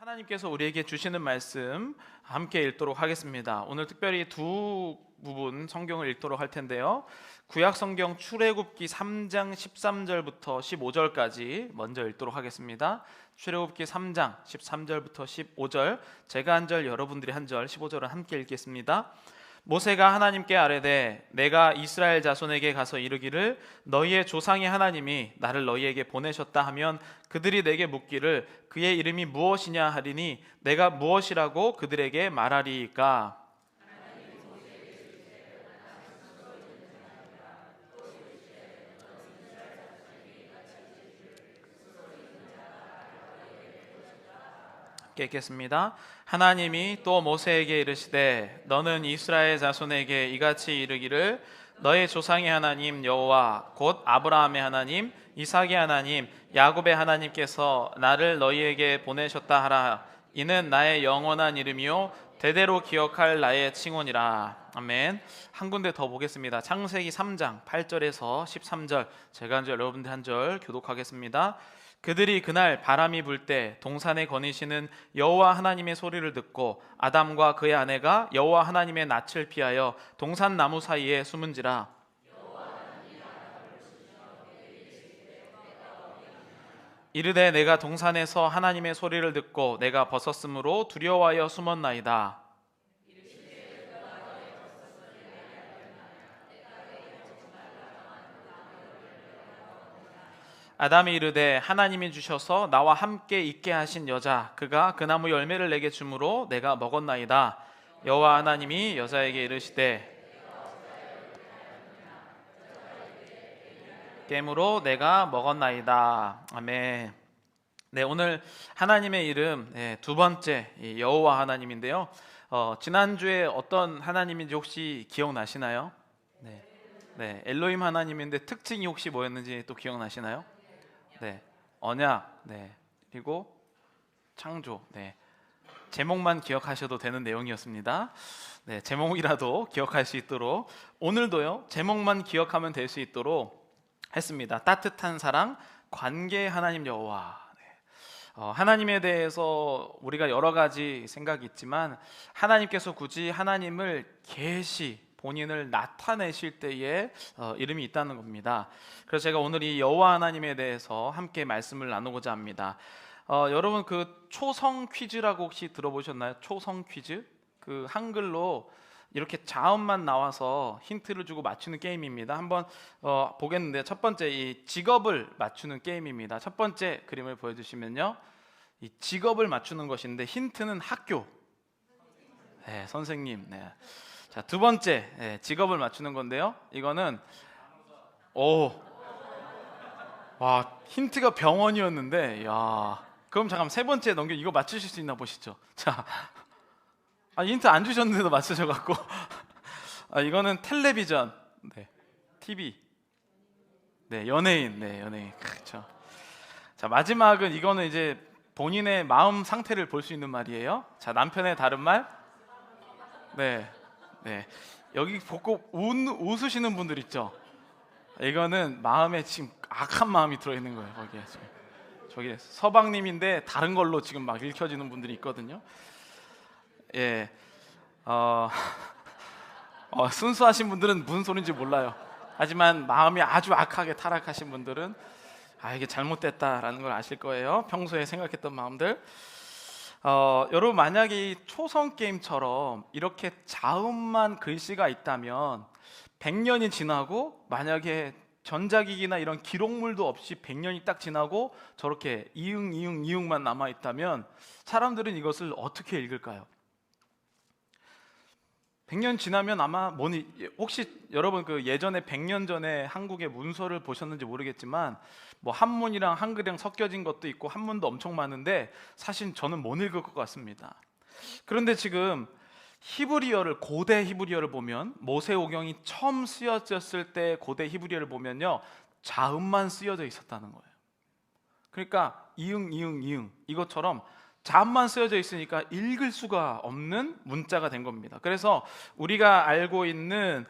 하나님께서 우리에게 주시는 말씀 함께 읽도록 하겠습니다. 오늘 특별히 두 부분 성경을 읽도록 할 텐데요. 구약 성경 출애굽기 3장 13절부터 15절까지 먼저 읽도록 하겠습니다. 출애굽기 3장 13절부터 15절, 제가 한 절, 여러분들이 한 절, 15절은 함께 읽겠습니다. 모세가 하나님께 아뢰되 내가 이스라엘 자손에게 가서 이르기를 너희의 조상의 하나님이 나를 너희에게 보내셨다 하면 그들이 내게 묻기를 그의 이름이 무엇이냐 하리니 내가 무엇이라고 그들에게 말하리이까. 읽겠습니다. 하나님이 또 모세에게 이르시되 너는 이스라엘 자손에게 이같이 이르기를 너의 조상의 하나님 여호와 곧 아브라함의 하나님 이삭의 하나님 야곱의 하나님께서 나를 너희에게 보내셨다 하라. 이는 나의 영원한 이름이요 대대로 기억할 나의 칭호니라. 아멘. 한 군데 더 보겠습니다. 창세기 3장 8절에서 13절, 제가 한 절 여러분들 한 절 교독하겠습니다. 그들이 그날 바람이 불 때 동산에 거니시는 여호와 하나님의 소리를 듣고 아담과 그의 아내가 여호와 하나님의 낯을 피하여 동산 나무 사이에 숨은지라. 이르되 내가 동산에서 하나님의 소리를 듣고 내가 벗었으므로 두려워하여 숨었나이다. 아담이 이르되 하나님이 주셔서 나와 함께 있게 하신 여자 그가 그 나무 열매를 내게 주므로 내가 먹었나이다. 여호와 하나님이 여자에게 이르시되 깨므로 내가 먹었나이다. 아멘. 네, 오늘 하나님의 이름 두 번째 여호와 하나님인데요. 지난주에 어떤 하나님인지 혹시 기억나시나요? 네, 엘로힘 하나님인데 특징이 혹시 뭐였는지 또 기억나시나요? 네, 언약, 네, 그리고 창조. 네, 제목만 기억하셔도 되는 내용이었습니다. 네, 제목이라도 기억할 수 있도록 오늘도요 제목만 기억하면 될 수 있도록 했습니다. 따뜻한 사랑, 관계 하나님 여호와. 네. 하나님에 대해서 우리가 여러 가지 생각이 있지만 하나님께서 굳이 하나님을 계시 본인을 나타내실 때에 이름이 있다는 겁니다. 그래서 제가 오늘 이 여호와 하나님에 대해서 함께 말씀을 나누고자 합니다. 여러분 그 초성 퀴즈라고 혹시 들어보셨나요? 초성 퀴즈? 그 한글로 이렇게 자음만 나와서 힌트를 주고 맞추는 게임입니다. 한번 보겠는데 첫 번째 이 직업을 맞추는 게임입니다. 첫 번째 그림을 보여주시면요, 이 직업을 맞추는 것인데 힌트는 학교, 네, 선생님. 네. 자, 두 번째 직업을 맞추는 건데요. 이거는 와, 힌트가 병원이었는데, 야, 그럼 잠깐 세 번째 넘겨 이거 맞추실 수 있나 보시죠. 자, 힌트 안 주셨는데도 맞추셔갖고 이거는 텔레비전, 네, TV, 네, 연예인, 네, 연예인, 그렇죠. 자, 마지막은 이거는 이제 본인의 마음 상태를 볼 수 있는 말이에요. 자, 남편의 다른 말, 네. 네, 여기 보고 웃으시는 분들 있죠? 이거는 마음에 지금 악한 마음이 들어있는 거예요. 거기에 지금. 저기 서방님인데 다른 걸로 지금 막 읽혀지는 분들이 있거든요. 예, 순수하신 분들은 무슨 소리인지 몰라요. 하지만 마음이 아주 악하게 타락하신 분들은 이게 잘못됐다라는 걸 아실 거예요. 평소에 생각했던 마음들. 여러분 만약에 이 초성 게임처럼 이렇게 자음만 글씨가 있다면 100년이 지나고 만약에 전자기기나 이런 기록물도 없이 100년이 딱 지나고 저렇게 이응 이응 이응만 남아 있다면 사람들은 이것을 어떻게 읽을까요? 100년 지나면 아마 혹시 여러분 그 예전에 100년 전에 한국의 문서를 보셨는지 모르겠지만 뭐 한문이랑 한글이랑 섞여진 것도 있고 한문도 엄청 많은데 사실 저는 못 읽을 것 같습니다. 그런데 지금 히브리어를, 고대 히브리어를 보면 모세오경이 처음 쓰여졌을 때 고대 히브리어를 보면요 자음만 쓰여져 있었다는 거예요. 그러니까 이응 이응 이응 이것처럼 자음만 쓰여져 있으니까 읽을 수가 없는 문자가 된 겁니다. 그래서 우리가 알고 있는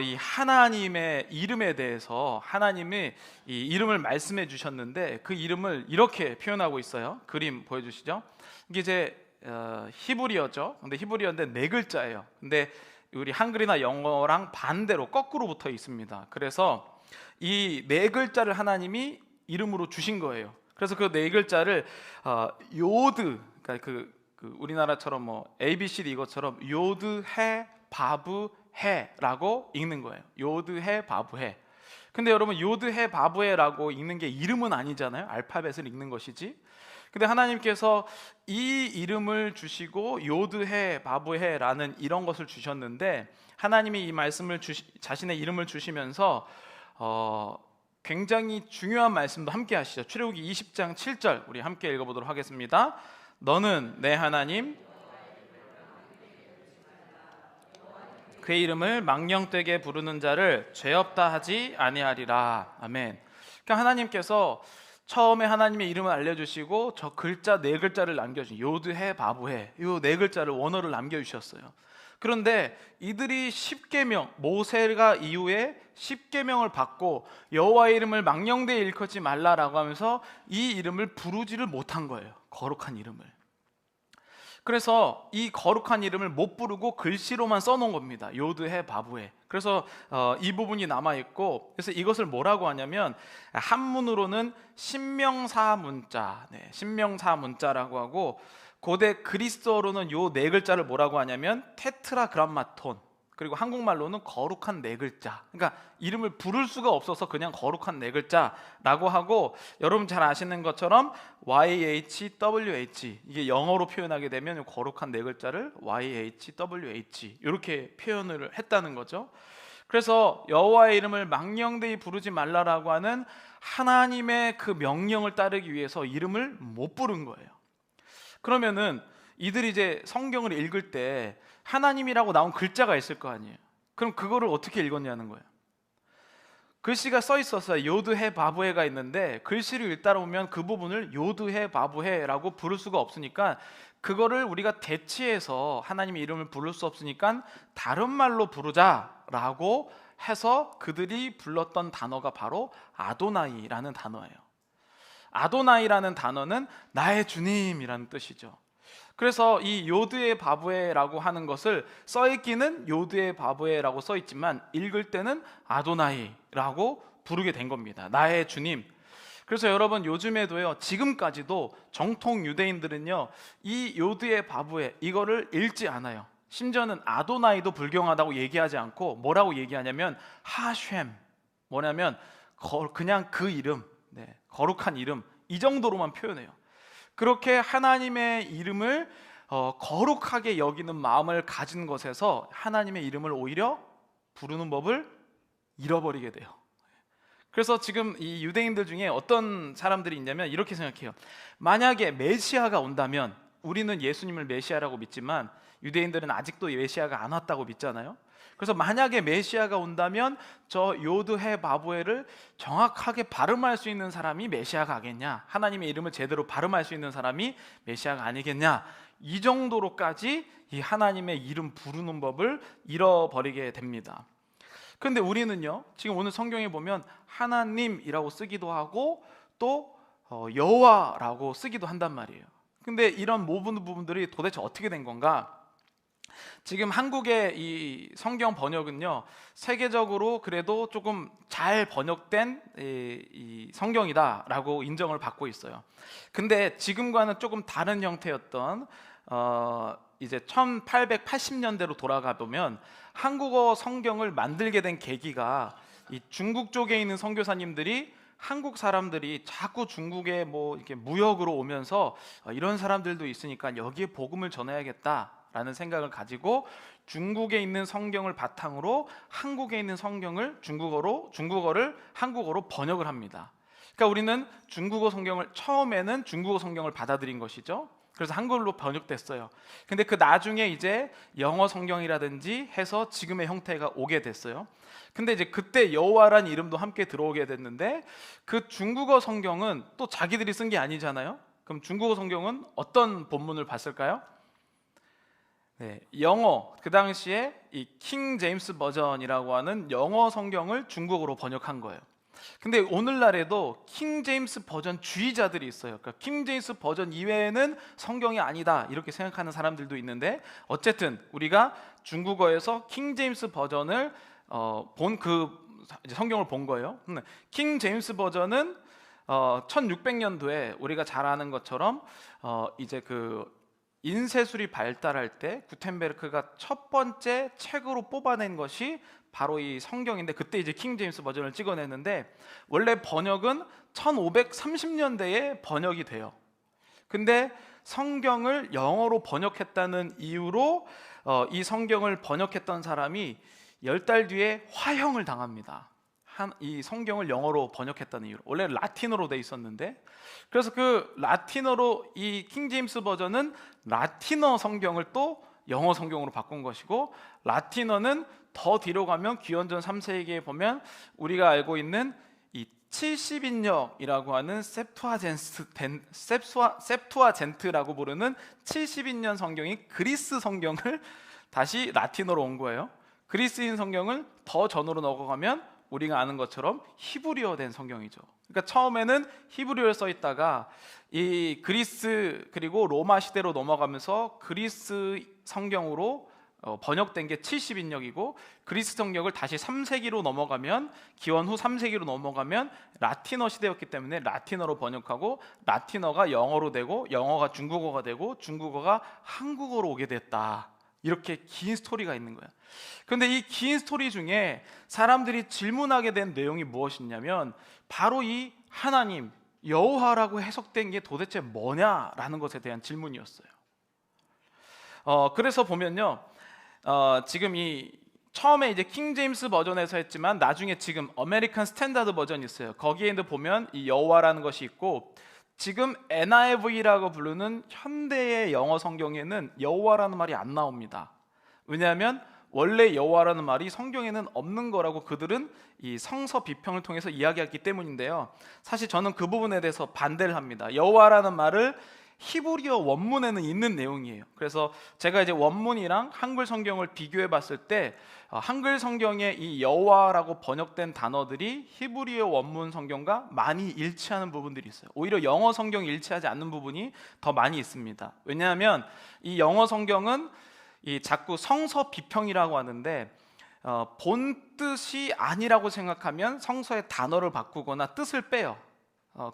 이 하나님의 이름에 대해서 하나님이 이 이름을 말씀해 주셨는데 그 이름을 이렇게 표현하고 있어요. 그림 보여주시죠. 이게 이제 히브리어죠. 근데 히브리어인데 네 글자예요. 근데 우리 한글이나 영어랑 반대로 거꾸로 붙어 있습니다. 그래서 이 네 글자를 하나님이 이름으로 주신 거예요. 그래서 그 네 글자를 요드, 그러니까 그 우리나라처럼 뭐 ABCD 이것처럼 요드 해 바브 해라고 읽는 거예요. 요드 해 바브 해. 근데 여러분 요드 해 바브 해라고 읽는 게 이름은 아니잖아요. 알파벳을 읽는 것이지. 근데 하나님께서 이 이름을 주시고 요드 해 바브 해라는 이런 것을 주셨는데 하나님이 이 말씀을 자신의 이름을 주시면서 굉장히 중요한 말씀도 함께 하시죠. 출애굽기 20장 7절 우리 함께 읽어보도록 하겠습니다. 너는 내 하나님 그의 이름을 망령되게 부르는 자를 죄 없다 하지 아니하리라. 아멘. 그러니까 하나님께서 처음에 하나님의 이름을 알려주시고 저 글자 네 글자를 남겨주신 요드해 바브해 이 네 글자를 원어를 남겨주셨어요. 그런데 이들이 10계명 모세가 이후에 10계명을 받고 여호와의 이름을 망령되이 일컫지 말라라고 하면서 이 이름을 부르지를 못한 거예요. 거룩한 이름을. 그래서 이 거룩한 이름을 못 부르고 글씨로만 써놓은 겁니다. 요드해 바브해. 그래서 이 부분이 남아있고, 그래서 이것을 뭐라고 하냐면 한문으로는 신명사문자, 신명사문자라고 하고, 고대 그리스어로는 요 네 글자를 뭐라고 하냐면 테트라그람마톤, 그리고 한국말로는 거룩한 네 글자. 그러니까 이름을 부를 수가 없어서 그냥 거룩한 네 글자라고 하고, 여러분 잘 아시는 것처럼 YHWH, 이게 영어로 표현하게 되면 거룩한 네 글자를 YHWH 이렇게 표현을 했다는 거죠. 그래서 여호와의 이름을 망령되이 부르지 말라라고 하는 하나님의 그 명령을 따르기 위해서 이름을 못 부른 거예요. 그러면은 이들이 이제 성경을 읽을 때 하나님이라고 나온 글자가 있을 거 아니에요. 그럼 그거를 어떻게 읽었냐는 거예요. 글씨가 써 있었어요. 요드해 바브해가 있는데 글씨를 읽다 보면 그 부분을 요드해 바브해라고 부를 수가 없으니까 그거를 우리가 대치해서 하나님의 이름을 부를 수 없으니까 다른 말로 부르자라고 해서 그들이 불렀던 단어가 바로 아도나이라는 단어예요. 아도나이라는 단어는 나의 주님이라는 뜻이죠. 그래서 이 요드의 바브에라고 하는 것을 써있기는 요드의 바브에라고 써있지만 읽을 때는 아도나이라고 부르게 된 겁니다. 나의 주님. 그래서 여러분 요즘에도요, 지금까지도 정통 유대인들은요 이 요드의 바브에 이거를 읽지 않아요. 심지어는 아도나이도 불경하다고 얘기하지 않고 뭐라고 얘기하냐면 하쉔, 뭐냐면 그냥 그 이름, 거룩한 이름, 이 정도로만 표현해요. 그렇게 하나님의 이름을 거룩하게 여기는 마음을 가진 것에서 하나님의 이름을 오히려 부르는 법을 잃어버리게 돼요. 그래서 지금 이 유대인들 중에 어떤 사람들이 있냐면 이렇게 생각해요. 만약에 메시아가 온다면, 우리는 예수님을 메시아라고 믿지만 유대인들은 아직도 메시아가 안 왔다고 믿잖아요. 그래서 만약에 메시아가 온다면 저 요드해 바브에를 정확하게 발음할 수 있는 사람이 메시아가 아니겠냐, 하나님의 이름을 제대로 발음할 수 있는 사람이 메시아가 아니겠냐, 이 정도로까지 이 하나님의 이름 부르는 법을 잃어버리게 됩니다. 그런데 우리는요, 지금 오늘 성경에 보면 하나님이라고 쓰기도 하고 또 여호와라고 쓰기도 한단 말이에요. 근데 이런 모든 부분들이 도대체 어떻게 된 건가? 지금 한국의 이 성경 번역은요, 세계적으로 그래도 조금 잘 번역된 이 성경이다라고 인정을 받고 있어요. 근데 지금과는 조금 다른 형태였던 이제 1880년대로 돌아가 보면 한국어 성경을 만들게 된 계기가 이 중국 쪽에 있는 선교사님들이 한국 사람들이 자꾸 중국에 뭐 이렇게 무역으로 오면서 이런 사람들도 있으니까 여기에 복음을 전해야겠다라는 생각을 가지고 중국에 있는 성경을 바탕으로 한국에 있는 성경을 중국어를 한국어로 번역을 합니다. 그러니까 우리는 처음에는 중국어 성경을 받아들인 것이죠. 그래서 한글로 번역됐어요. 근데 그 나중에 이제 영어 성경이라든지 해서 지금의 형태가 오게 됐어요. 근데 이제 그때 여호와란 이름도 함께 들어오게 됐는데 그 중국어 성경은 또 자기들이 쓴 게 아니잖아요. 그럼 중국어 성경은 어떤 본문을 봤을까요? 네, 영어 그 당시에 이 킹 제임스 버전이라고 하는 영어 성경을 중국어로 번역한 거예요. 근데 오늘날에도 킹 제임스 버전 주의자들이 있어요. 그러니까 킹 제임스 버전 이외에는 성경이 아니다 이렇게 생각하는 사람들도 있는데, 어쨌든 우리가 중국어에서 킹 제임스 버전을 본 그 성경을 본 거예요. 킹 제임스 버전은 1600년도에 우리가 잘 아는 것처럼 이제 그 인쇄술이 발달할 때 구텐베르크가 첫 번째 책으로 뽑아낸 것이 바로 이 성경인데, 그때 이제 킹 제임스 버전을 찍어냈는데, 원래 번역은 1530년대에 번역이 돼요. 근데 성경을 영어로 번역했다는 이유로 이 성경을 번역했던 사람이 10달 뒤에 화형을 당합니다. 이 성경을 영어로 번역했다는 이유로. 원래 라틴어로 돼 있었는데, 그래서 그 라틴어로 이 킹 제임스 버전은 라틴어 성경을 또 영어 성경으로 바꾼 것이고, 라틴어는 더 뒤로 가면 기원전 3세기에 보면 우리가 알고 있는 이 70인역이라고 하는 셉투아젠트라고 부르는 70인년 성경이 그리스 성경을 다시 라틴어로 온 거예요. 그리스인 성경을 더 전으로 넘어가면 우리가 아는 것처럼 히브리어 된 성경이죠. 그러니까 처음에는 히브리어를 써 있다가 이 그리스 그리고 로마 시대로 넘어가면서 그리스 성경으로 번역된 게 70인역이고, 그리스 성경을 다시 3세기로 넘어가면, 기원 후 3세기로 넘어가면 라틴어 시대였기 때문에 라틴어로 번역하고, 라틴어가 영어로 되고, 영어가 중국어가 되고, 중국어가 한국어로 오게 됐다. 이렇게 긴 스토리가 있는 거야. 그런데 이 긴 스토리 중에 사람들이 질문하게 된 내용이 무엇이냐면, 바로 이 하나님 여호와라고 해석된 게 도대체 뭐냐라는 것에 대한 질문이었어요. 그래서 보면요, 지금 이 처음에 이제 킹 제임스 버전에서 했지만 나중에 지금 아메리칸 스탠다드 버전이 있어요. 거기에도 보면 이 여호와라는 것이 있고, 지금 NIV라고 부르는 현대의 영어 성경에는 여호와라는 말이 안 나옵니다. 왜냐하면 원래 여호와라는 말이 성경에는 없는 거라고 그들은 이 성서 비평을 통해서 이야기했기 때문인데요. 사실 저는 그 부분에 대해서 반대를 합니다. 여호와라는 말을 히브리어 원문에는 있는 내용이에요. 그래서 제가 이제 원문이랑 한글 성경을 비교해 봤을 때 한글 성경에 이 여호와라고 번역된 단어들이 히브리어 원문 성경과 많이 일치하는 부분들이 있어요. 오히려 영어 성경이 일치하지 않는 부분이 더 많이 있습니다. 왜냐하면 이 영어 성경은 이 자꾸 성서 비평이라고 하는데, 본 뜻이 아니라고 생각하면 성서의 단어를 바꾸거나 뜻을 빼요.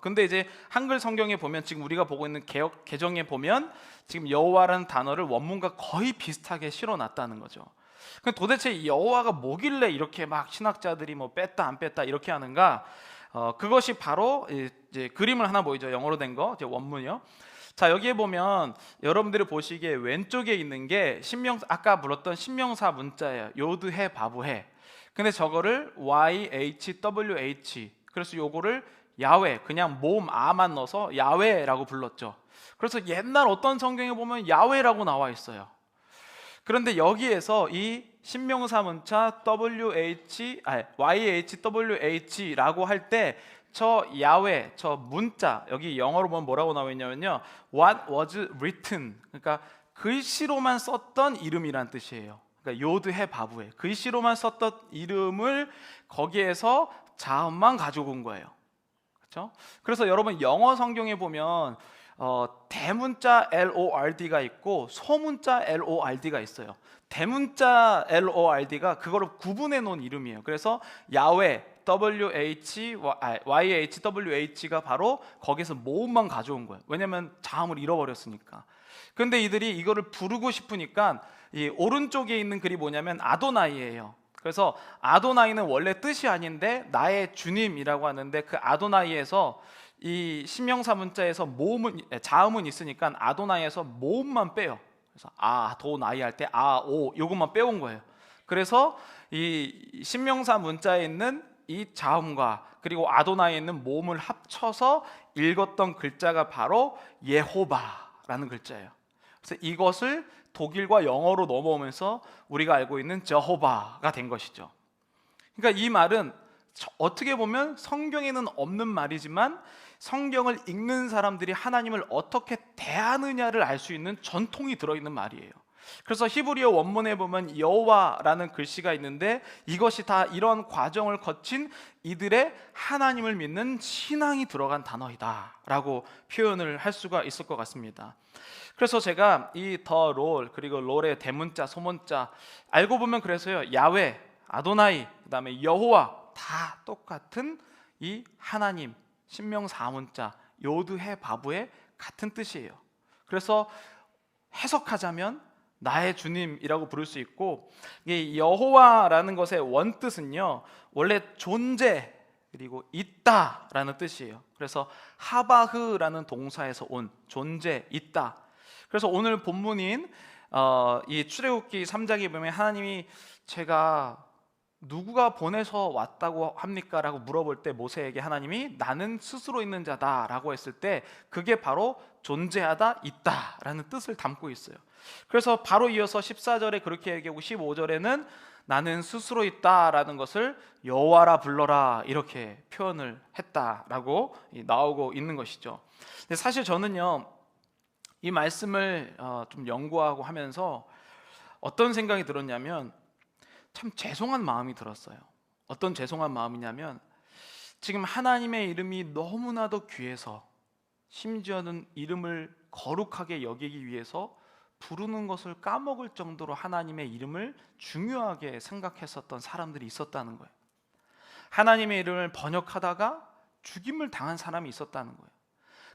근데 이제 한글 성경에 보면, 지금 우리가 보고 있는 개역 개정에 보면 지금 여호와라는 단어를 원문과 거의 비슷하게 실어놨다는 거죠. 그럼 도대체 여호와가 뭐길래 이렇게 막 신학자들이 뭐 뺐다 안 뺐다 이렇게 하는가? 그것이 바로 이제 그림을 하나 보이죠. 영어로 된 거, 이제 원문이요. 자, 여기에 보면 여러분들이 보시기에 왼쪽에 있는 게 아까 불렀던 신명사 문자예요. 요드해 바브해. 근데 저거를 YHWH, 그래서 요거를 야훼, 그냥 모음 아만 넣어서 야훼라고 불렀죠. 그래서 옛날 어떤 성경에 보면 야훼라고 나와 있어요. 그런데 여기에서 이 신명사 문자 YHWH라고 할 때 저 야훼, 저 문자, 여기 영어로 보면 뭐라고 나와 있냐면요, What was written, 그러니까 글씨로만 썼던 이름이란 뜻이에요. 그러니까 요드해 바브해, 글씨로만 썼던 이름을 거기에서 자음만 가지고 온 거예요. 그렇죠? 그래서 여러분 영어 성경에 보면 대문자 LORD가 있고 소문자 LORD가 있어요. 대문자 LORD가 그거를 구분해 놓은 이름이에요. 그래서 야훼 YHWH가 바로 거기서 모음만 가져온 거예요. 왜냐하면 자음을 잃어버렸으니까. 근데 이들이 이거를 부르고 싶으니까 이 오른쪽에 있는 글이 뭐냐면 아도나이예요. 그래서 아도나이는 원래 뜻이 아닌데 나의 주님이라고 하는데, 그 아도나이에서 이 신명사 문자에서 자음은 있으니까 아도나이에서 모음만 빼요. 그래서 아도나이 할 때 아오 요것만 빼온 거예요. 그래서 이 신명사 문자에 있는 이 자음과 그리고 아도나이에 있는 모음을 합쳐서 읽었던 글자가 바로 예호바라는 글자예요. 그래서 이것을 독일과 영어로 넘어오면서 우리가 알고 있는 저호바가 된 것이죠. 그러니까 이 말은 어떻게 보면 성경에는 없는 말이지만 성경을 읽는 사람들이 하나님을 어떻게 대하느냐를 알 수 있는 전통이 들어있는 말이에요. 그래서 히브리어 원문에 보면 여호와라는 글씨가 있는데 이것이 다 이런 과정을 거친 이들의 하나님을 믿는 신앙이 들어간 단어이다 라고 표현을 할 수가 있을 것 같습니다. 그래서 제가 이 더 롤 그리고 롤의 대문자 소문자 알고 보면 그래서요, 야훼, 아도나이, 그다음에 여호와 다 똑같은 이 하나님, 신명 사문자 요드해 바브의 같은 뜻이에요. 그래서 해석하자면 나의 주님이라고 부를 수 있고, 이 여호와라는 것의 원뜻은요 원래 존재 그리고 있다라는 뜻이에요. 그래서 하바흐라는 동사에서 온 존재, 있다. 그래서 오늘 본문인 이 출애굽기 3장에 보면 하나님이 제가 누구가 보내서 왔다고 합니까? 라고 물어볼 때 모세에게 하나님이 나는 스스로 있는 자다 라고 했을 때 그게 바로 존재하다, 있다 라는 뜻을 담고 있어요. 그래서 바로 이어서 14절에 그렇게 얘기하고 15절에는 나는 스스로 있다 라는 것을 여호와라 불러라 이렇게 표현을 했다라고 나오고 있는 것이죠. 근데 사실 저는요 이 말씀을 좀 연구하고 하면서 어떤 생각이 들었냐면 참 죄송한 마음이 들었어요. 어떤 죄송한 마음이냐면 지금 하나님의 이름이 너무나도 귀해서 심지어는 이름을 거룩하게 여기기 위해서 부르는 것을 까먹을 정도로 하나님의 이름을 중요하게 생각했었던 사람들이 있었다는 거예요. 하나님의 이름을 번역하다가 죽임을 당한 사람이 있었다는 거예요.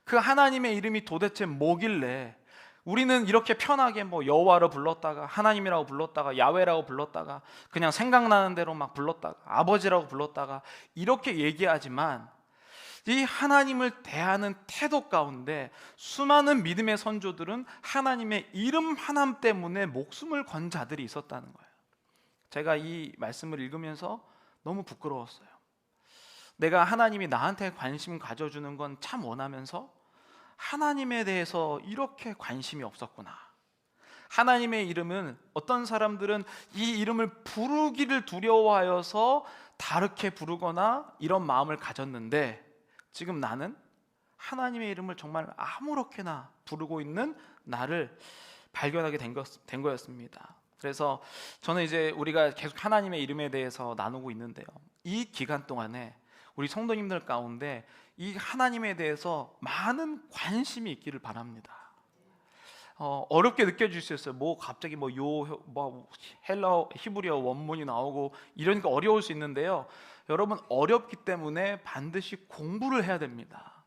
그 하나님의 이름이 도대체 뭐길래 우리는 이렇게 편하게 뭐 여호와로 불렀다가 하나님이라고 불렀다가 야훼라고 불렀다가 그냥 생각나는 대로 막 불렀다가 아버지라고 불렀다가 이렇게 얘기하지만 이 하나님을 대하는 태도 가운데 수많은 믿음의 선조들은 하나님의 이름 하나 때문에 목숨을 건 자들이 있었다는 거예요. 제가 이 말씀을 읽으면서 너무 부끄러웠어요. 내가 하나님이 나한테 관심 가져주는 건 참 원하면서 하나님에 대해서 이렇게 관심이 없었구나. 하나님의 이름은 어떤 사람들은 이 이름을 부르기를 두려워하여서 다르게 부르거나 이런 마음을 가졌는데 지금 나는 하나님의 이름을 정말 아무렇게나 부르고 있는 나를 발견하게 된 거였습니다. 그래서 저는 이제 우리가 계속 하나님의 이름에 대해서 나누고 있는데요, 이 기간 동안에 우리 성도님들 가운데 이 하나님에 대해서 많은 관심이 있기를 바랍니다. 어렵게 느껴질 수 있어요. 뭐 갑자기 뭐 헬라 히브리어 원문이 나오고 이러니까 어려울 수 있는데요, 여러분 어렵기 때문에 반드시 공부를 해야 됩니다.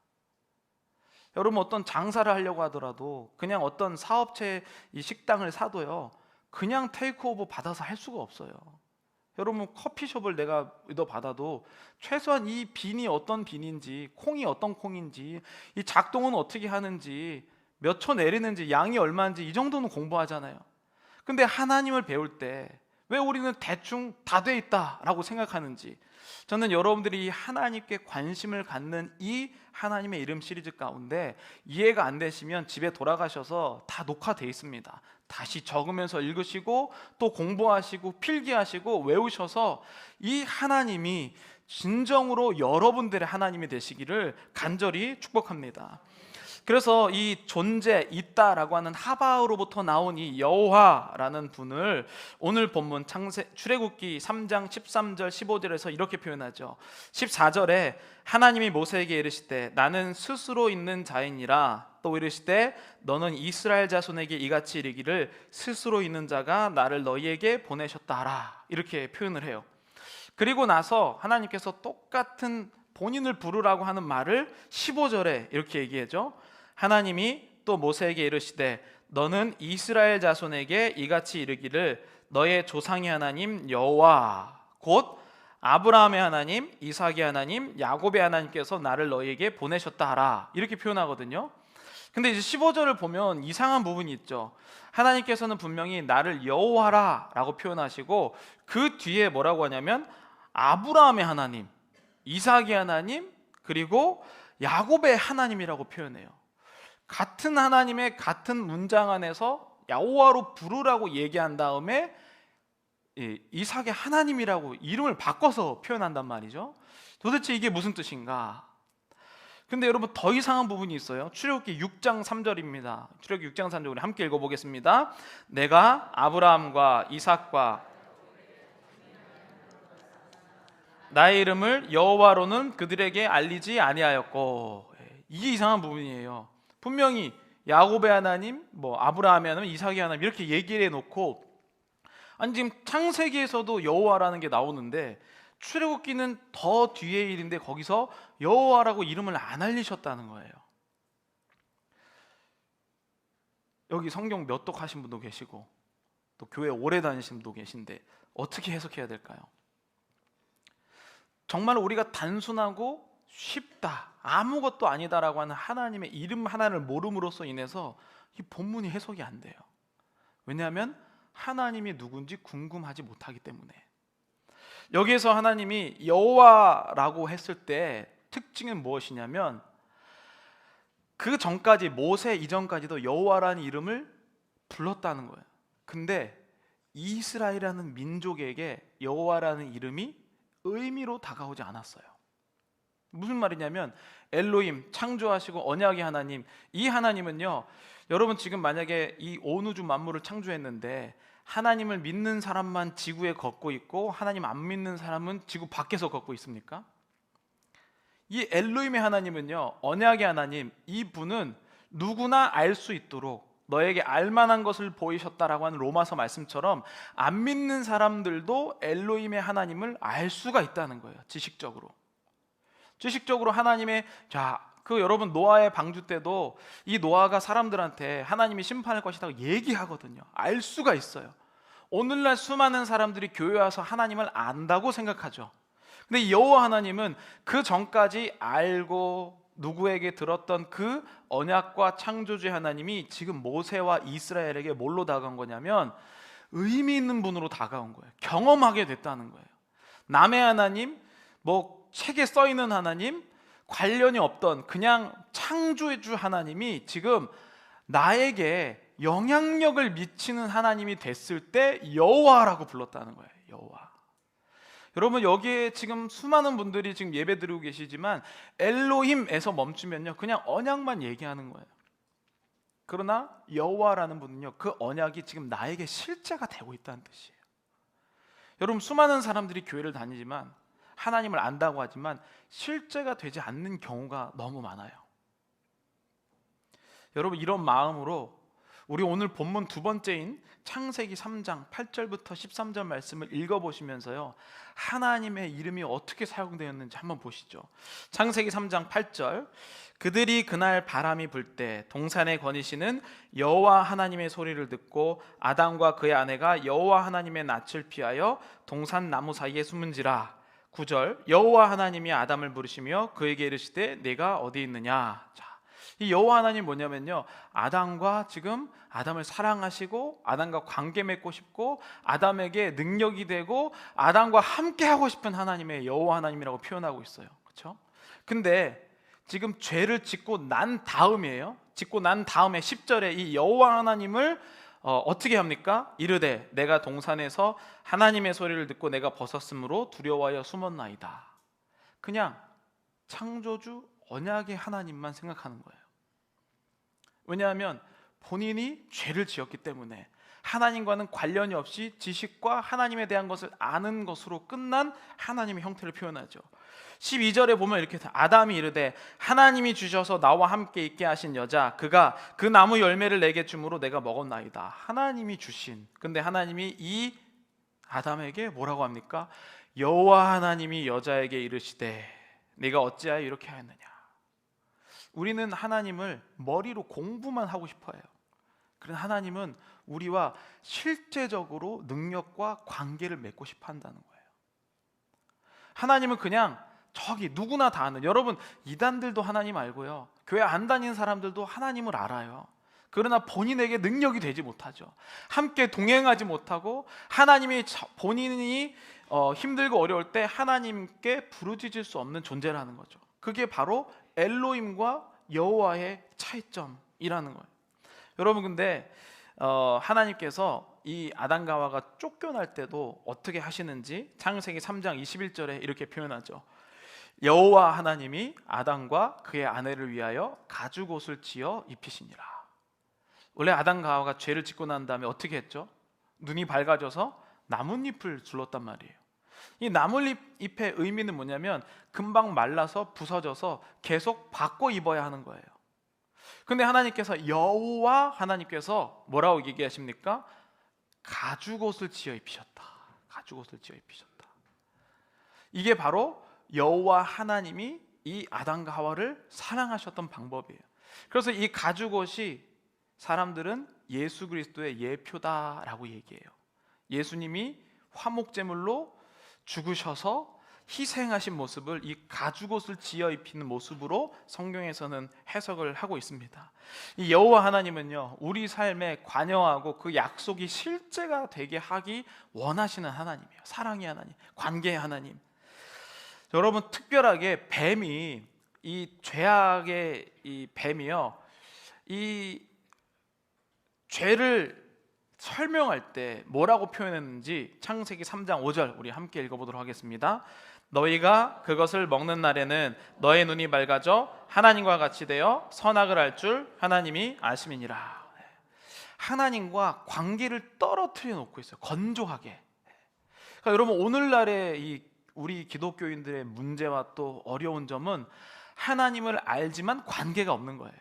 여러분 어떤 장사를 하려고 하더라도 그냥 어떤 사업체 이 식당을 사도요 그냥 테이크오버 받아서 할 수가 없어요. 여러분 커피숍을 내가 의도 받아도 최소한 이 빈이 어떤 빈인지, 콩이 어떤 콩인지, 이 작동은 어떻게 하는지, 몇 초 내리는지, 양이 얼마인지 이 정도는 공부하잖아요. 근데 하나님을 배울 때 왜 우리는 대충 다 돼 있다라고 생각하는지, 저는 여러분들이 하나님께 관심을 갖는 이 하나님의 이름 시리즈 가운데 이해가 안 되시면 집에 돌아가셔서 다 녹화돼 있습니다. 다시 적으면서 읽으시고 또 공부하시고 필기하시고 외우셔서 이 하나님이 진정으로 여러분들의 하나님이 되시기를 간절히 축복합니다. 그래서 이 존재, 있다라고 하는 하바흐로부터 나온 이 여호와라는 분을 오늘 본문 출애굽기 3장 13절 15절에서 이렇게 표현하죠. 14절에 하나님이 모세에게 이르시되 나는 스스로 있는 자이니라, 또 이르시되 너는 이스라엘 자손에게 이같이 이르기를 스스로 있는 자가 나를 너희에게 보내셨다 하라, 이렇게 표현을 해요. 그리고 나서 하나님께서 똑같은 본인을 부르라고 하는 말을 15절에 이렇게 얘기하죠. 하나님이 또 모세에게 이르시되 너는 이스라엘 자손에게 이같이 이르기를 너의 조상의 하나님 여호와 곧 아브라함의 하나님, 이삭의 하나님, 야곱의 하나님께서 나를 너희에게 보내셨다 하라, 이렇게 표현하거든요. 근데 이제 15절을 보면 이상한 부분이 있죠. 하나님께서는 분명히 나를 여호와라 라고 표현하시고 그 뒤에 뭐라고 하냐면 아브라함의 하나님, 이삭의 하나님, 그리고 야곱의 하나님이라고 표현해요. 같은 하나님의 같은 문장 안에서 여호와로 부르라고 얘기한 다음에 이삭의 하나님이라고 이름을 바꿔서 표현한단 말이죠. 도대체 이게 무슨 뜻인가? 근데 여러분 더 이상한 부분이 있어요. 출애굽기 6장 3절입니다. 출애굽기 6장 3절 우리 함께 읽어보겠습니다. 내가 아브라함과 이삭과 나의 이름을 여호와로는 그들에게 알리지 아니하였고, 이게 이상한 부분이에요. 분명히 야곱의 하나님, 뭐 아브라함의 하나님, 이삭의 하나님 이렇게 얘기를 해놓고, 아니 지금 창세기에서도 여호와라는 게 나오는데 출애굽기는 더 뒤의 일인데 거기서 여호와라고 이름을 안 알리셨다는 거예요. 여기 성경 몇 독하신 분도 계시고 또 교회 오래 다니신 분도 계신데 어떻게 해석해야 될까요? 정말 우리가 단순하고 쉽다, 아무것도 아니다라고 하는 하나님의 이름 하나를 모름으로써 인해서 이 본문이 해석이 안 돼요. 왜냐하면 하나님이 누군지 궁금하지 못하기 때문에. 여기에서 하나님이 여호와라고 했을 때 특징은 무엇이냐면, 그 전까지 모세 이전까지도 여호와라는 이름을 불렀다는 거예요. 근데 이스라엘이라는 민족에게 여호와라는 이름이 의미로 다가오지 않았어요. 무슨 말이냐면 엘로힘, 창조하시고 언약의 하나님, 이 하나님은요, 여러분 지금 만약에 이 온 우주 만물을 창조했는데 하나님을 믿는 사람만 지구에 걷고 있고 하나님 안 믿는 사람은 지구 밖에서 걷고 있습니까? 이 엘로힘의 하나님은요, 언약의 하나님, 이분은 누구나 알 수 있도록 너에게 알만한 것을 보이셨다라고 하는 로마서 말씀처럼 안 믿는 사람들도 엘로힘의 하나님을 알 수가 있다는 거예요. 지식적으로 하나님의, 여러분 노아의 방주 때도 이 노아가 사람들한테 하나님이 심판할 것이라고 얘기하거든요. 알 수가 있어요. 오늘날 수많은 사람들이 교회 와서 하나님을 안다고 생각하죠. 근데 이 여호와 하나님은 그 전까지 알고 누구에게 들었던 그 언약과 창조주의 하나님이 지금 모세와 이스라엘에게 뭘로 다가온 거냐면 의미 있는 분으로 다가온 거예요. 경험하게 됐다는 거예요. 남의 하나님, 뭐 책에 써 있는 하나님, 관련이 없던 그냥 창조주 하나님이 지금 나에게 영향력을 미치는 하나님이 됐을 때 여호와라고 불렀다는 거예요. 여호와. 여러분 여기에 지금 수많은 분들이 지금 예배 드리고 계시지만 엘로힘에서 멈추면요 그냥 언약만 얘기하는 거예요. 그러나 여호와라는 분은요, 그 언약이 지금 나에게 실제가 되고 있다는 뜻이에요. 여러분 수많은 사람들이 교회를 다니지만 하나님을 안다고 하지만 실제가 되지 않는 경우가 너무 많아요. 여러분 이런 마음으로 우리 오늘 본문 두 번째인 창세기 3장 8절부터 13절 말씀을 읽어보시면서요, 하나님의 이름이 어떻게 사용되었는지 한번 보시죠. 창세기 3장 8절, 그들이 그날 바람이 불 때 동산에 거니시는 여호와 하나님의 소리를 듣고 아담과 그의 아내가 여호와 하나님의 낯을 피하여 동산 나무 사이에 숨은지라. 9절, 여호와 하나님이 아담을 부르시며 그에게 이르시되 네가 어디 있느냐. 이 여호와 하나님 뭐냐면요, 아담과 지금 아담을 사랑하시고 아담과 관계 맺고 싶고 아담에게 능력이 되고 아담과 함께 하고 싶은 하나님의 여호와 하나님이라고 표현하고 있어요. 그렇죠? 근데 지금 죄를 짓고 난 다음이에요. 짓고 난 다음에 10절에 이 여호와 하나님을 어떻게 합니까? 이르되 내가 동산에서 하나님의 소리를 듣고 내가 벗었으므로 두려워하여 숨었나이다. 그냥 창조주 언약의 하나님만 생각하는 거예요. 왜냐하면 본인이 죄를 지었기 때문에 하나님과는 관련이 없이 지식과 하나님에 대한 것을 아는 것으로 끝난 하나님의 형태를 표현하죠. 12절에 보면 이렇게 아담이 이르되 하나님이 주셔서 나와 함께 있게 하신 여자 그가 그 나무 열매를 내게 주므로 내가 먹었나이다. 하나님이 주신, 근데 하나님이 이 아담에게 뭐라고 합니까? 여호와 하나님이 여자에게 이르시되 네가 어찌하여 이렇게 하였느냐. 우리는 하나님을 머리로 공부만 하고 싶어해요. 그런데 하나님은 우리와 실제적으로 능력과 관계를 맺고 싶어 한다는 거예요. 하나님은 그냥 저기 누구나 다 아는, 여러분 이단들도 하나님 알고요, 교회 안 다니는 사람들도 하나님을 알아요. 그러나 본인에게 능력이 되지 못하죠. 함께 동행하지 못하고 하나님이 본인이 힘들고 어려울 때 하나님께 부르짖을 수 없는 존재라는 거죠. 그게 바로 엘로힘과 여호와의 차이점이라는 거예요. 여러분 근데 하나님께서 이 아담과 하와가 쫓겨날 때도 어떻게 하시는지 창세기 3장 21절에 이렇게 표현하죠. 여호와 하나님이 아담과 그의 아내를 위하여 가죽옷을 지어 입히시니라. 원래 아담과 하와가 죄를 짓고 난 다음에 어떻게 했죠? 눈이 밝아져서 나뭇잎을 둘렀단 말이에요. 이 나뭇잎의 의미는 뭐냐면 금방 말라서 부서져서 계속 바꿔 입어야 하는 거예요. 근데 하나님께서, 여호와 하나님께서 뭐라고 얘기하십니까? 가죽옷을 지어 입히셨다. 가죽옷을 지어 입히셨다. 이게 바로 여호와 하나님이 이 아담과 하와를 사랑하셨던 방법이에요. 그래서 이 가죽옷이 사람들은 예수 그리스도의 예표다라고 얘기해요. 예수님이 화목제물로 죽으셔서 희생하신 모습을 이 가죽옷을 지어 입히는 모습으로 성경에서는 해석을 하고 있습니다. 이 여호와 하나님은요, 우리 삶에 관여하고 그 약속이 실제가 되게 하기 원하시는 하나님이에요. 사랑의 하나님, 관계의 하나님. 여러분, 특별하게 뱀이, 이 죄악의 이 뱀이요, 이 죄를 설명할 때 뭐라고 표현했는지 창세기 3장 5절 우리 함께 읽어보도록 하겠습니다. 너희가 그것을 먹는 날에는 너의 눈이 밝아져 하나님과 같이 되어 선악을 알 줄 하나님이 아심이니라. 하나님과 관계를 떨어뜨려 놓고 있어요. 건조하게. 그러니까 여러분, 오늘날의 이 우리 기독교인들의 문제와 또 어려운 점은 하나님을 알지만 관계가 없는 거예요.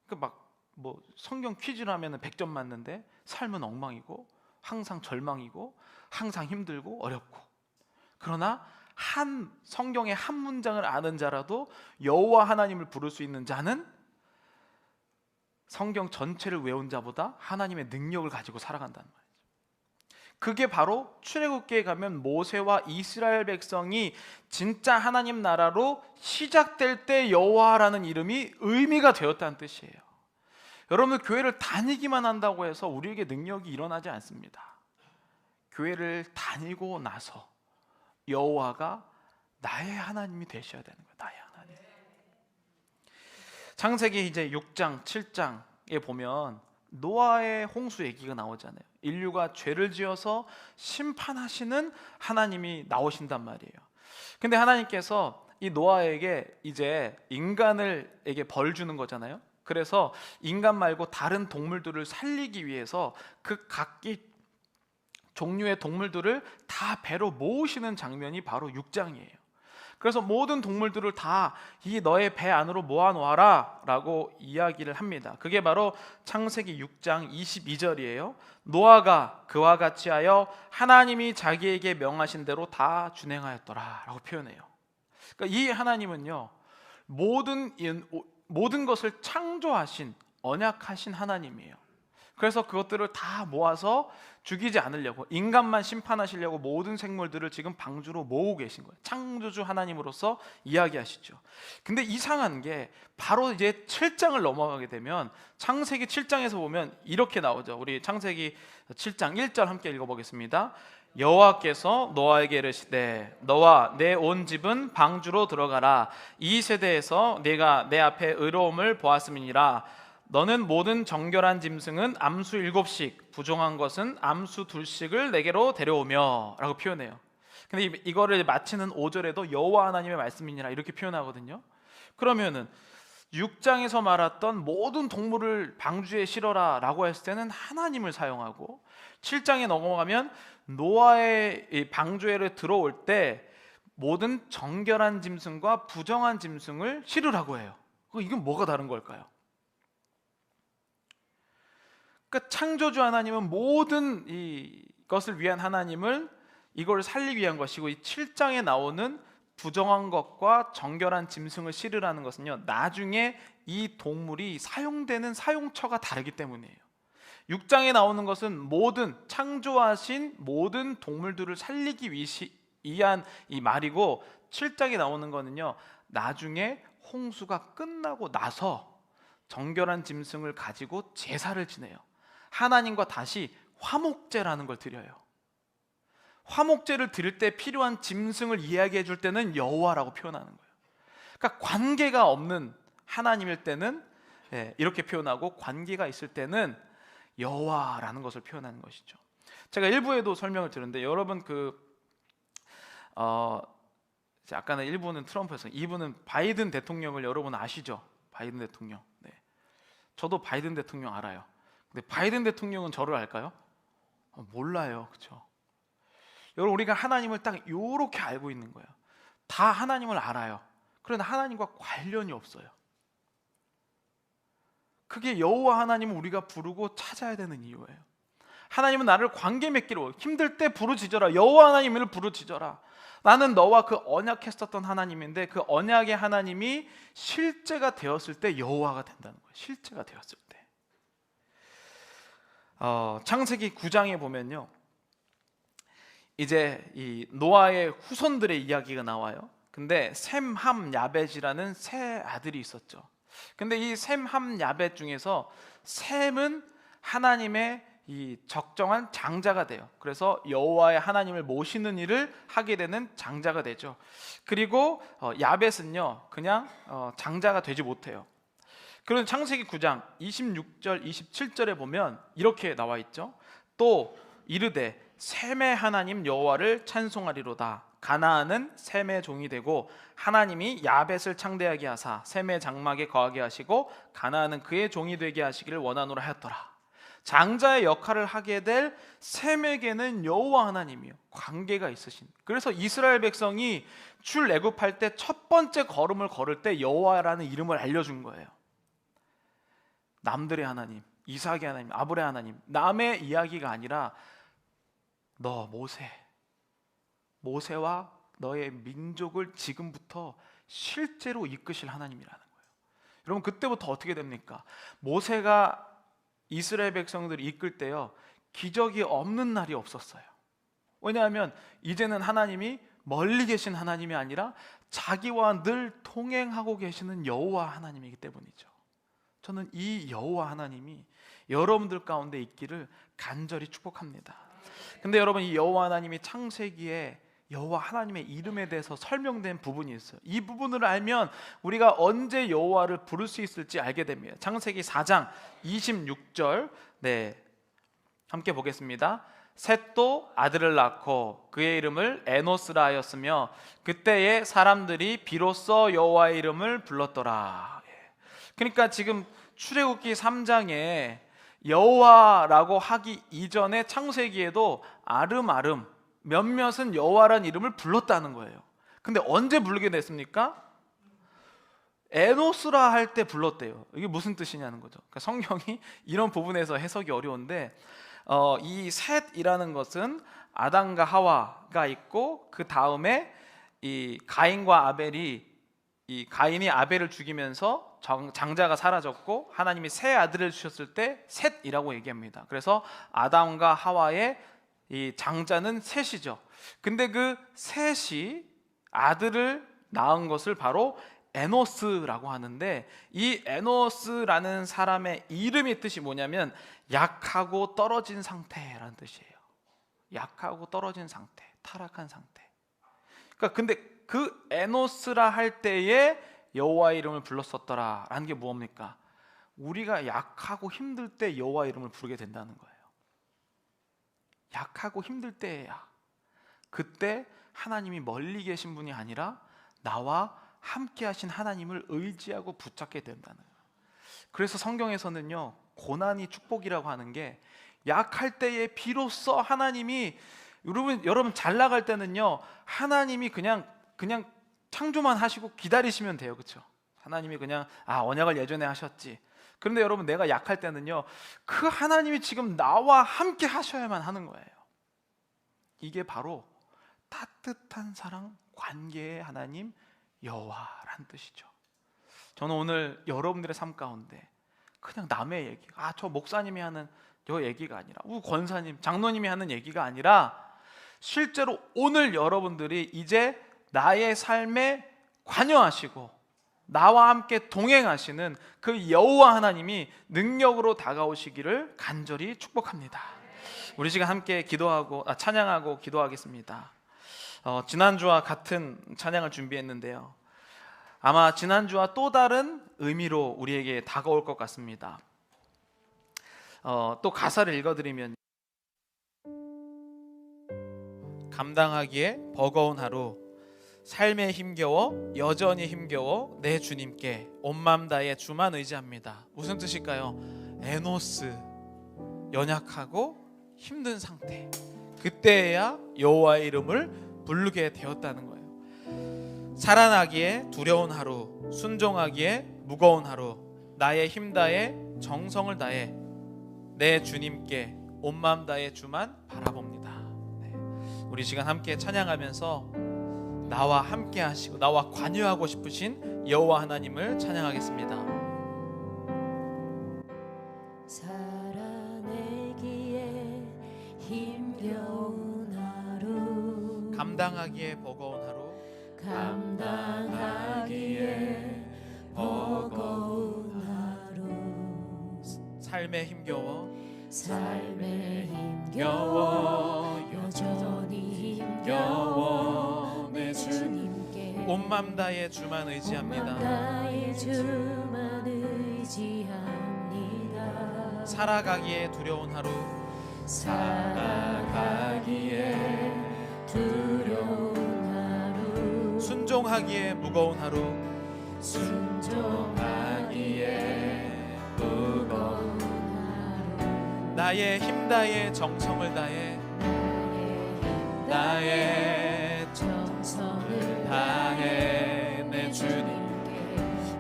그러니까 뭐 성경 퀴즈를 하면 100점 맞는데 삶은 엉망이고 항상 절망이고 항상 힘들고 어렵고. 그러나 한 성경의 한 문장을 아는 자라도 여호와 하나님을 부를 수 있는 자는 성경 전체를 외운 자보다 하나님의 능력을 가지고 살아간다는 말이에요. 그게 바로 출애굽기에 가면 모세와 이스라엘 백성이 진짜 하나님 나라로 시작될 때 여호와라는 이름이 의미가 되었다는 뜻이에요. 여러분, 교회를 다니기만 한다고 해서 우리에게 능력이 일어나지 않습니다. 교회를 다니고 나서 여호와가 나의 하나님이 되셔야 되는 거예요. 나의 하나님. 창세기 이제 6장, 7장에 보면 노아의 홍수 얘기가 나오잖아요. 인류가 죄를 지어서 심판하시는 하나님이 나오신단 말이에요. 근데 하나님께서 이 노아에게 이제 인간을에게 벌 주는 거잖아요. 그래서 인간 말고 다른 동물들을 살리기 위해서 그 각기 종류의 동물들을 다 배로 모으시는 장면이 바로 6장이에요. 그래서 모든 동물들을 다 이 너의 배 안으로 모아놓아라 라고 이야기를 합니다. 그게 바로 창세기 6장 22절이에요. 노아가 그와 같이 하여 하나님이 자기에게 명하신 대로 다 준행하였더라 라고 표현해요. 그러니까 이 하나님은요, 모든 것을 창조하신 언약하신 하나님이에요. 그래서 그것들을 다 모아서 죽이지 않으려고, 인간만 심판하시려고 모든 생물들을 지금 방주로 모으고 계신 거예요. 창조주 하나님으로서 이야기하시죠. 근데 이상한 게 바로 이제 7장을 넘어가게 되면 창세기 7장에서 보면 이렇게 나오죠. 우리 창세기 7장 1절 함께 읽어보겠습니다. 여호와께서 노아에게 이르시되 너와 내 온 집은 방주로 들어가라. 이 세대에서 내가 내 앞에 의로움을 보았음이니라. 너는 모든 정결한 짐승은 암수 7씩, 부정한 것은 암수 2씩을 내게로 데려오며 라고 표현해요. 근데 이거를 마치는 5절에도 여호와 하나님의 말씀이니라 이렇게 표현하거든요. 그러면은 6장에서 말했던 모든 동물을 방주에 실어라 라고 했을 때는 하나님을 사용하고, 7장에 넘어가면 노아의 이 방주에를 들어올 때 모든 정결한 짐승과 부정한 짐승을 실으라고 해요. 이건 뭐가 다른 걸까요? 그러니까 창조주 하나님은 모든 이것을 위한 하나님을 이걸 살리기 위한 것이고, 이 7장에 나오는 부정한 것과 정결한 짐승을 실으라는 것은요, 나중에 이 동물이 사용되는 사용처가 다르기 때문이에요. 6장에 나오는 것은 모든 창조하신 모든 동물들을 살리기 위한 이 말이고, 7장에 나오는 거는요, 나중에 홍수가 끝나고 나서 정결한 짐승을 가지고 제사를 지내요. 하나님과 다시 화목제라는 걸 드려요. 화목제를 드릴 때 필요한 짐승을 이야기해 줄 때는 여호와라고 표현하는 거예요. 그러니까 관계가 없는 하나님일 때는 이렇게 표현하고, 관계가 있을 때는 여호와라는 것을 표현하는 것이죠. 제가 일부에도 설명을 드렸는데, 여러분 아까는 1부는 트럼프였어요. 2부는 바이든 대통령을 여러분 아시죠? 바이든 대통령. 네. 저도 바이든 대통령 알아요. 근데 바이든 대통령은 저를 알까요? 몰라요. 그렇죠? 여러분, 우리가 하나님을 딱 요렇게 알고 있는 거예요. 다 하나님을 알아요. 그런데 하나님과 관련이 없어요. 그게 여호와 하나님을 우리가 부르고 찾아야 되는 이유예요. 하나님은 나를 관계 맺기로, 힘들 때 부르짖어라. 여호와 하나님을 부르짖어라. 나는 너와 그 언약했었던 하나님인데, 그 언약의 하나님이 실제가 되었을 때 여호와가 된다는 거예요. 실제가 되었을 때. 창세기 9장에 보면요, 이제 이 노아의 후손들의 이야기가 나와요. 근데 셈, 함, 야벳이라는 세 아들이 있었죠. 근데 이 셈, 함, 야벳 중에서 셈은 하나님의 이 적정한 장자가 돼요. 그래서 여호와의 하나님을 모시는 일을 하게 되는 장자가 되죠. 그리고 야벳은요, 그냥 장자가 되지 못해요. 그런 창세기 9장 26절 27절에 보면 이렇게 나와 있죠. 또 이르되 셈의 하나님 여호와를 찬송하리로다. 가나안은 셈의 종이 되고 하나님이 야벳을 창대하게 하사 셈의 장막에 거하게 하시고 가나안은 그의 종이 되게 하시기를 원하노라 하였더라. 장자의 역할을 하게 될 셈에게는 여호와 하나님이요, 관계가 있으신. 그래서 이스라엘 백성이 출애굽할 때 첫 번째 걸음을 걸을 때 여호와라는 이름을 알려준 거예요. 남들의 하나님, 이삭의 하나님, 아브라함의 하나님, 남의 이야기가 아니라 너 모세와 너의 민족을 지금부터 실제로 이끄실 하나님이라는 거예요. 여러분, 그때부터 어떻게 됩니까? 모세가 이스라엘 백성들을 이끌 때요, 기적이 없는 날이 없었어요. 왜냐하면 이제는 하나님이 멀리 계신 하나님이 아니라 자기와 늘 동행하고 계시는 여호와 하나님이기 때문이죠. 저는 이 여호와 하나님이 여러분들 가운데 있기를 간절히 축복합니다. 근데 여러분, 이 여호와 하나님이 창세기에 여호와 하나님의 이름에 대해서 설명된 부분이 있어요. 이 부분을 알면 우리가 언제 여호와를 부를 수 있을지 알게 됩니다. 창세기 4장 26절, 함께 보겠습니다. 셋도 아들을 낳고 그의 이름을 에노스라 하였으며 그때의 사람들이 비로소 여호와의 이름을 불렀더라. 그러니까 지금 출애굽기 3장에 여호와라고 하기 이전에 창세기에도 아름아름 몇몇은 여호와라는 이름을 불렀다는 거예요. 근데 언제 부르게 됐습니까? 에노스라 할 때 불렀대요. 이게 무슨 뜻이냐는 거죠. 그러니까 성경이 이런 부분에서 해석이 어려운데, 이 셋이라는 것은 아담과 하와가 있고 그 다음에 이 가인과 아벨이, 이 가인이 아벨을 죽이면서 장자가 사라졌고 하나님이 새 아들을 주셨을 때 셋이라고 얘기합니다. 그래서 아담과 하와의 이 장자는 셋이죠. 근데 그 셋이 아들을 낳은 것을 바로 에노스라고 하는데, 이 에노스라는 사람의 이름의 뜻이 뭐냐면 약하고 떨어진 상태라는 뜻이에요. 약하고 떨어진 상태, 타락한 상태. 그러니까 근데 그 에노스라 할 때에 여호와의 이름을 불렀었더라라는 게 뭡니까? 우리가 약하고 힘들 때 여호와 이름을 부르게 된다는 거예요. 약하고 힘들 때야, 그때 하나님이 멀리 계신 분이 아니라 나와 함께 하신 하나님을 의지하고 붙잡게 된다는 거예요. 그래서 성경에서는요, 고난이 축복이라고 하는 게, 약할 때에 비로소 하나님이, 여러분 잘 나갈 때는요, 하나님이 그냥 창조만 하시고 기다리시면 돼요. 그렇죠? 하나님이 그냥 언약을 예전에 하셨지. 그런데 여러분, 내가 약할 때는요, 그 하나님이 지금 나와 함께 하셔야만 하는 거예요. 이게 바로 따뜻한 사랑, 관계의 하나님 여호와라는 뜻이죠. 저는 오늘 여러분들의 삶 가운데 그냥 남의 얘기, 저 목사님이 하는 저 얘기가 아니라, 권사님, 장로님이 하는 얘기가 아니라, 실제로 오늘 여러분들이 이제 나의 삶에 관여하시고 나와 함께 동행하시는 그 여호와 하나님이 능력으로 다가오시기를 간절히 축복합니다. 우리 시간 함께 찬양하고 기도하겠습니다. 지난주와 같은 찬양을 준비했는데요, 아마 지난주와 또 다른 의미로 우리에게 다가올 것 같습니다. 또 가사를 읽어드리면, 감당하기에 버거운 하루, 삶에 힘겨워 여전히 힘겨워 내 주님께 온 맘 다해 주만 의지합니다. 무슨 뜻일까요? 에노스, 연약하고 힘든 상태, 그때야 여호와의 이름을 부르게 되었다는 거예요. 살아나기에 두려운 하루, 순종하기에 무거운 하루, 나의 힘 다해 정성을 다해 내 주님께 온 마음 다해 주만 바라봅니다. 네. 우리 시간 함께 찬양하면서 나와 함께 하시고 나와 관여하고 싶으신 여호와 하나님을 찬양하겠습니다. 살아내기에 힘겨운 하루, 감당하기에 버거운 하루, 감당하기에 버거운 하루, 삶에 힘겨워 삶에 힘겨워 여전히 힘겨워 내 주님께 온 맘 다해 주만 의지합니다. 나의 주만 의지합니다. 살아가기에 두려운 하루, 살아가기에 두려운 하루, 순종하기에 무거운 하루, 순종하기에 무거운 하루, 나의 힘 다해 정성을 다해 나의 정성을 다해 내 주님 주님께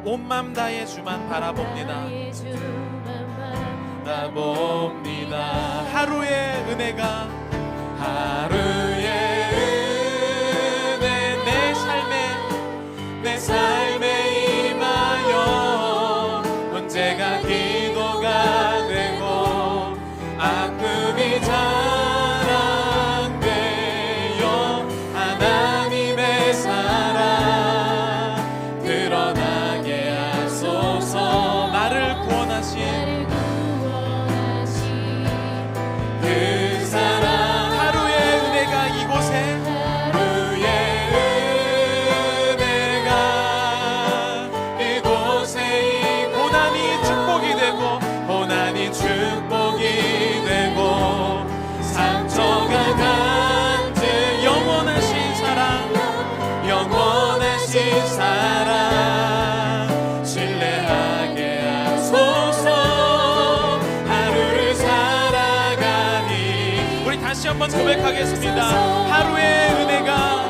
온 맘 다해 주만 바라봅니다. 나의 주만 바라봅니다. 하루의 은혜가 하루의 은혜 내 삶에 임하여 문제가 기도가 되고 아픔이 자랑되어 하나님의 사랑 드러나게 하소서. 나를 구원하신 그 사랑 하루의 은혜가 이곳에 사랑 신뢰하게 하소서. 하루를 살아가니 우리 다시 한번 고백하겠습니다. 하루의 은혜가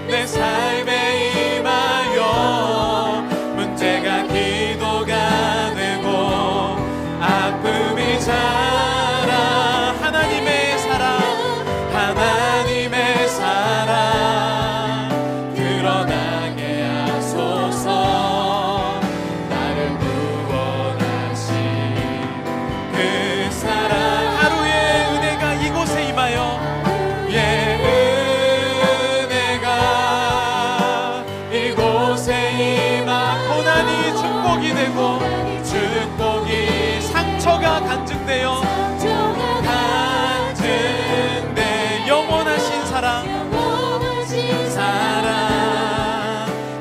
내 삶에 임하여 문제가 기도가 되고 아픔이 자라 하나님의 사랑 드러나게 하소서. 나를 구원하신 그 사랑 하루의 은혜가 이곳에 임하여 은혜가 이곳에 임하 고난이 축복이 되고 축복이 상처가 간증되어 영원하신 사랑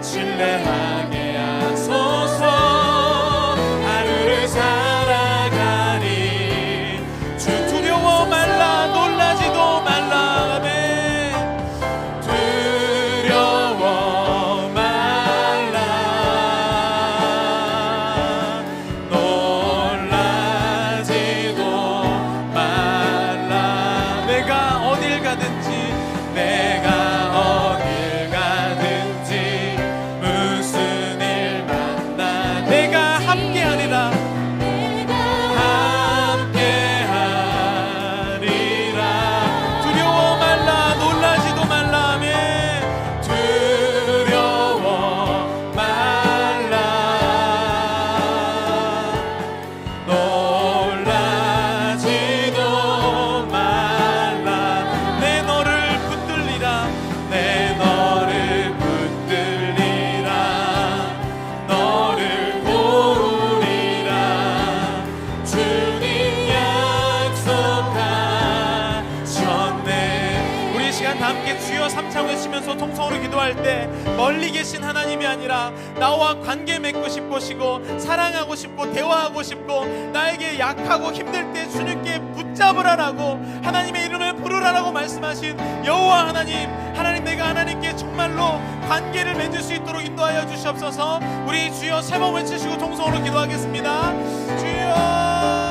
신뢰하게 하소서. 하루를 살아가니 주 두려워 말라 놀라지도 말라. 아멘. 두려워 말라 놀라지도 말라. 내가 어딜 가든지 무슨 일 만나 내가 함께하리라 두려워 말라 놀라지도 말라. 아멘. 두려워 말라 놀라지도 말라. 내 너를 붙들리라 내 너를 붙들리라 너를 고르리라 주님 약속하셨네. 우리 이 시간 다 함께 주여 삼창 외치면서 통성으로 기도할 때 멀리 계신 하나님이 아니라 나와 관계 맺고 싶으시고 사랑하고 싶고 대화하고 싶고 나에게 약하고 힘들 때 주님께 붙잡고 붙잡으라라고 하나님의 이름을 부르라라고 말씀하신 여호와 하나님, 하나님 내가 하나님께 정말로 관계를 맺을 수 있도록 인도하여 주시옵소서. 우리 주여 세 번 외치시고 통성으로 기도하겠습니다. 주여